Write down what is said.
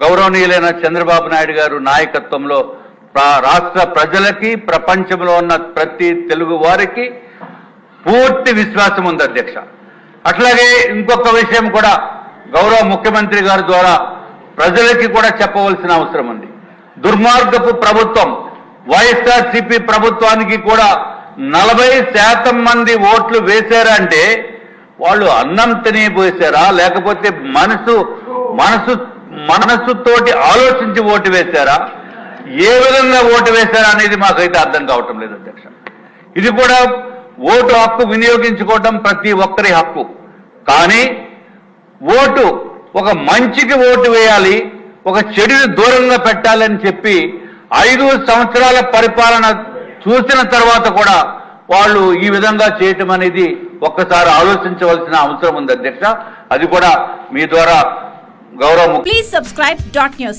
గౌరవనీయులైన చంద్రబాబు నాయుడు గారు నాయకత్వంలో రాష్ట్ర ప్రజలకి, ప్రపంచంలో ఉన్న ప్రతి తెలుగు వారికి పూర్తి విశ్వాసం ఉంది అధ్యక్ష. అట్లాగే ఇంకొక విషయం కూడా గౌరవ ముఖ్యమంత్రి గారి ద్వారా ప్రజలకి కూడా చెప్పవలసిన అవసరం ఉంది. దుర్మార్గపు ప్రభుత్వం వైఎస్ఆర్సీపీ ప్రభుత్వానికి కూడా 40% మంది ఓట్లు వేశారంటే వాళ్ళు అన్నం తినిపోసారా, లేకపోతే మనసుతోటి ఆలోచించి ఓటు వేశారా, ఏ విధంగా ఓటు వేశారా అనేది మాకైతే అర్థం కావటం లేదు అధ్యక్ష. ఇది కూడా ఓటు హక్కు వినియోగించుకోవడం ప్రతి ఒక్కరి హక్కు. కానీ ఓటు ఒక మంచికి ఓటు వేయాలి, ఒక చెడుని దూరంగా పెట్టాలని చెప్పి 5 సంవత్సరాల పరిపాలన చూసిన తర్వాత కూడా వాళ్ళు ఈ విధంగా చేయటం అనేది ఒక్కసారి ఆలోచించవలసిన అవసరం ఉంది అధ్యక్ష. అది కూడా మీ ద్వారా గౌరవ ప్లీజ్ సబ్స్క్రైబ్ .news